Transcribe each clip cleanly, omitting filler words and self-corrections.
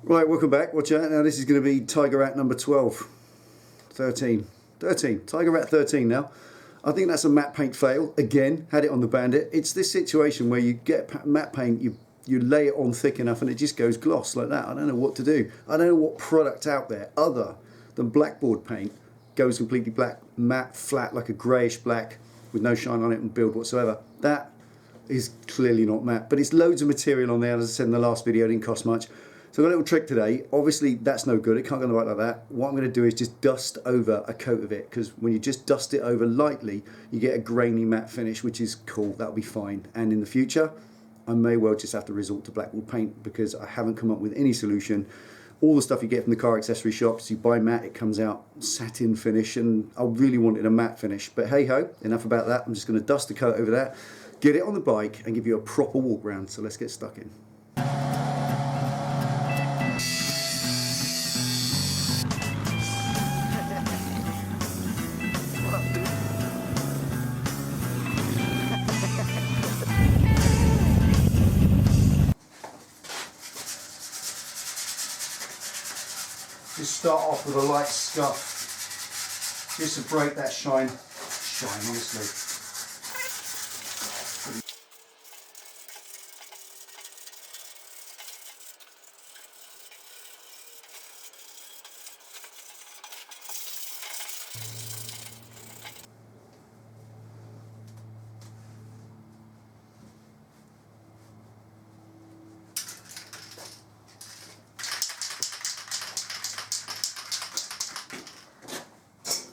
Right, welcome back. Watch out. Now this is going to be Tiger Rat number 12. 13. Tiger Rat 13 now. I think that's a matte paint fail. Again, had it on the Bandit. It's this situation where you get matte paint, you lay it on thick enough and it just goes gloss like that. I don't know what to do. I don't know what product out there other than blackboard paint goes completely black, matte, flat, like a greyish black with no shine on it and build whatsoever. That is clearly not matte, but it's loads of material on there. As I said in the last video, it didn't cost much. So I've got a little trick today. Obviously that's no good, it can't go on the white like that. What I'm going to do is just dust over a coat of it, because when you just dust it over lightly you get a grainy matte finish, which is cool. That'll be fine. And in the future I may well just have to resort to blackboard paint because I haven't come up with any solution. All the stuff you get from the car accessory shops, you buy matte, it comes out satin finish, and I really wanted a matte finish. But hey ho, enough about that. I'm just going to dust the coat over that, get it on the bike and give you a proper walk round. So let's get stuck in. Just start off with a light scuff, just to break that shine honestly.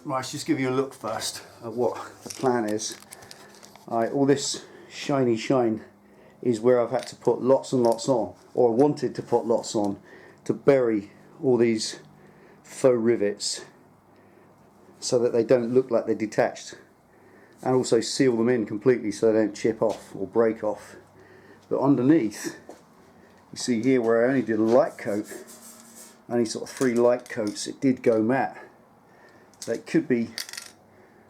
Right, let's just give you a look first at what the plan is. All this shiny shine is where I've had to put lots and lots on, or wanted to put lots on, to bury all these faux rivets so that they don't look like they're detached, and also seal them in completely so they don't chip off or break off. But underneath, you see here where I only did a light coat, only sort of 3 light coats, it did go matte. So it could be,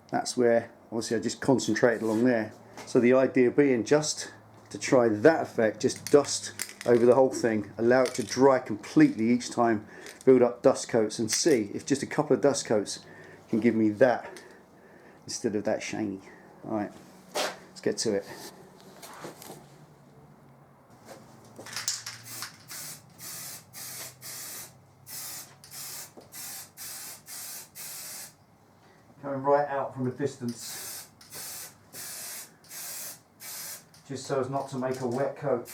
that's where obviously I just concentrated along there. So the idea being just to try that effect, just dust over the whole thing, allow it to dry completely each time, build up dust coats and see if just a couple of dust coats can give me that instead of that shiny. Alright, let's get to it. Coming right out from a distance, just so as not to make a wet coat.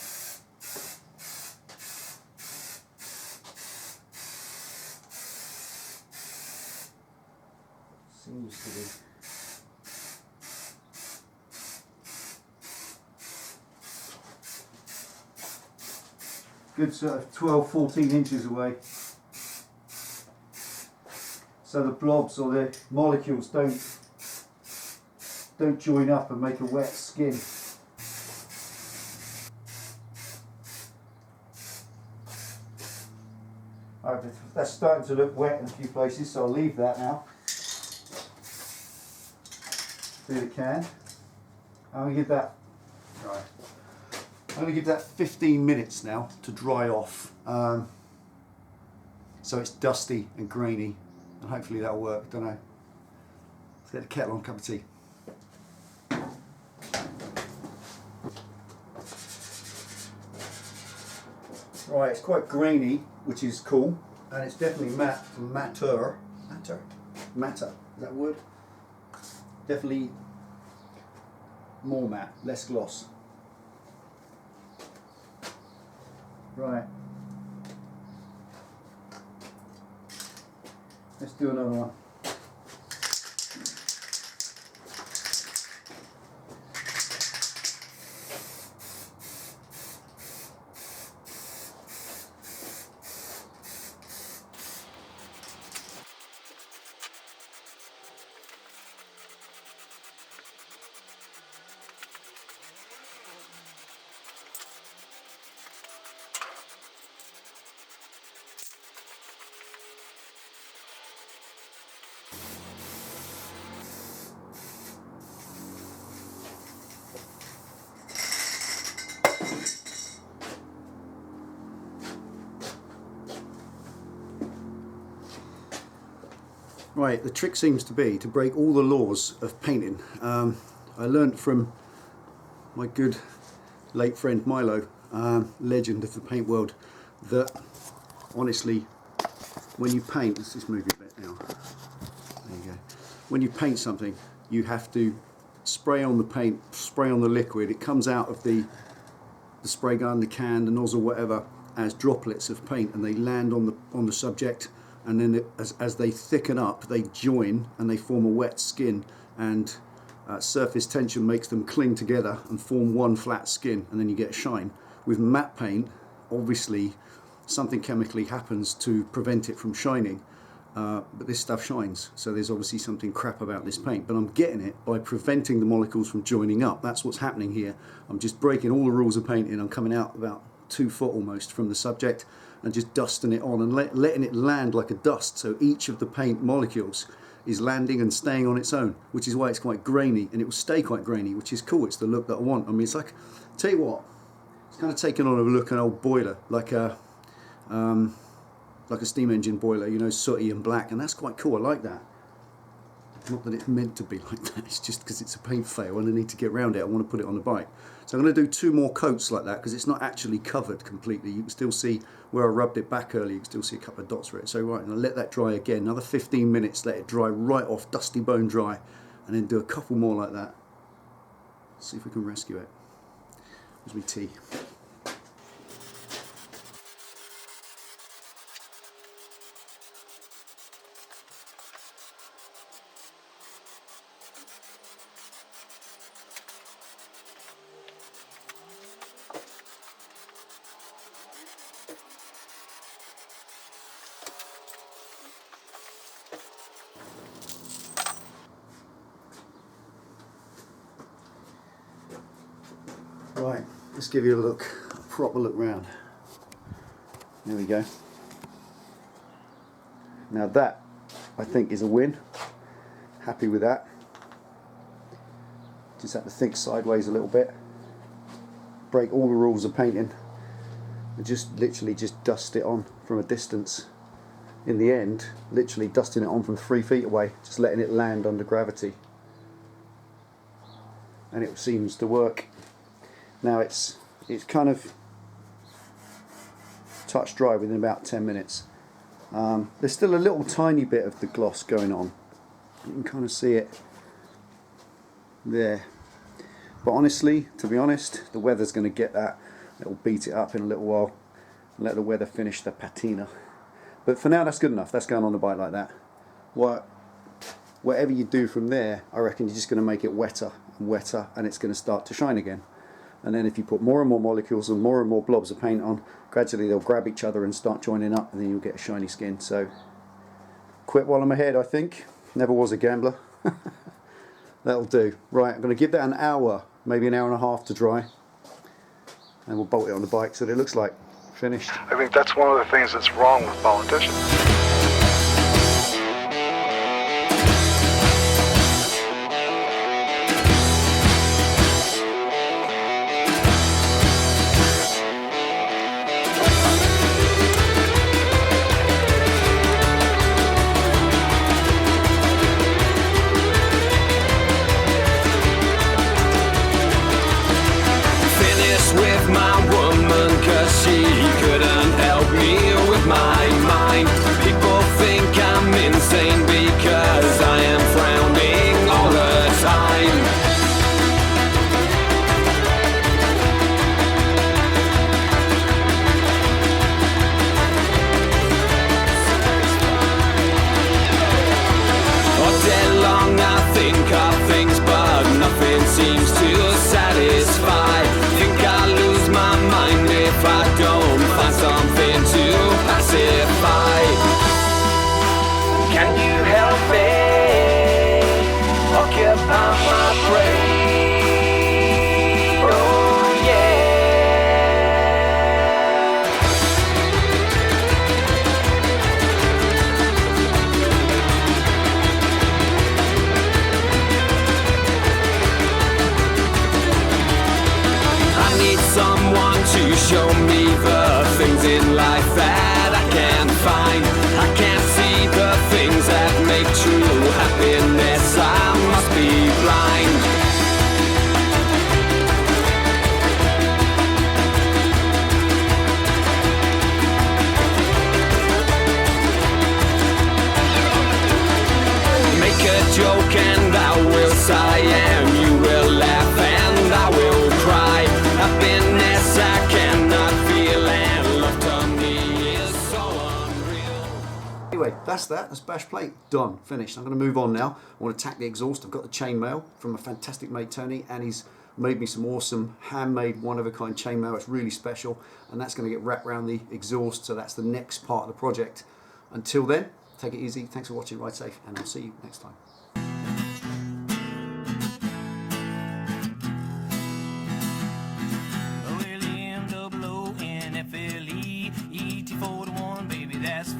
Seems to be. Good sort of 12-14 inches away. So the blobs or the molecules don't join up and make a wet skin. Alright, that's starting to look wet in a few places, so I'll leave that now. Through the can. I'm going to give that. Right. I'm going to give that 15 minutes now to dry off, so it's dusty and grainy. And hopefully that'll work, don't know. Let's get the kettle on, cup of tea. Right, it's quite grainy, which is cool, and it's definitely matter. Is that a word? Definitely more matte, less gloss. Right. Let's do another one. Right, the trick seems to be to break all the laws of painting. I learnt from my good late friend Milo, legend of the paint world, that honestly, when you paint, let's just move it a bit now. There you go. When you paint something, you have to spray on the paint, spray on the liquid. It comes out of the spray gun, the can, the nozzle, whatever, as droplets of paint, and they land on the subject. And then as they thicken up, they join and they form a wet skin, and surface tension makes them cling together and form one flat skin, and then you get a shine. With matte paint, obviously something chemically happens to prevent it from shining, but this stuff shines, so there's obviously something crap about this paint. But I'm getting it by preventing the molecules from joining up. That's what's happening here. I'm just breaking all the rules of painting. I'm coming out about 2 foot almost from the subject and just dusting it on and letting it land like a dust, so each of the paint molecules is landing and staying on its own, which is why it's quite grainy, and it will stay quite grainy, which is cool. It's the look that I want. I mean, it's like, tell you what, it's kind of taken on a look, an old boiler, like a steam engine boiler, you know, sooty and black, and that's quite cool. I like that. Not that it's meant to be like that, it's just because it's a paint fail and I need to get around it. I want to put it on the bike. So I'm going to do 2 more coats like that, because it's not actually covered completely. You can still see where I rubbed it back earlier, you can still see a couple of dots for it. So right, and I'll let that dry again, another 15 minutes, let it dry right off, dusty bone dry, and then do a couple more like that. See if we can rescue it. Here's my tea. Right, let's give you a look, a proper look round. There we go. Now that, I think, is a win. Happy with that. Just have to think sideways a little bit. Break all the rules of painting. And just literally just dust it on from a distance. In the end, literally dusting it on from 3 feet away, just letting it land under gravity. And it seems to work. Now it's kind of touch dry within about 10 minutes. There's still a little tiny bit of the gloss going on. You can kind of see it there. But honestly, to be honest, the weather's going to get that. It'll beat it up in a little while and let the weather finish the patina. But for now, that's good enough. That's going on the bike like that. Whatever you do from there, I reckon you're just going to make it wetter and wetter, and it's going to start to shine again. And then if you put more and more molecules and more blobs of paint on, gradually they'll grab each other and start joining up, and then you'll get a shiny skin. So quit while I'm ahead, I think. Never was a gambler. That'll do. Right, I'm going to give that an hour, maybe an hour and a half to dry, and we'll bolt it on the bike so that it looks like finished. I think that's one of the things that's wrong with politicians. With my woman, 'cause she couldn't help me with my mind. People think I'm insane because I am frowning all the time. All day long I think of things, but nothing seems to satisfy. Think I lose my mind if I don't find something to pacify. Can you help me occupy my brain? Oh yeah. I need someone to show me the things in life that I can't find. I can't see the things that make true Anyway, that's bash plate, done, finished. I'm going to move on now. I want to tack the exhaust. I've got the chainmail from a fantastic mate, Tony, and he's made me some awesome handmade one-of-a-kind chainmail. It's really special, and that's going to get wrapped around the exhaust, so that's the next part of the project. Until then, take it easy. Thanks for watching, ride safe, and I'll see you next time. Well, M-double-O-N-F-L-E, E-T-4-1, baby, that's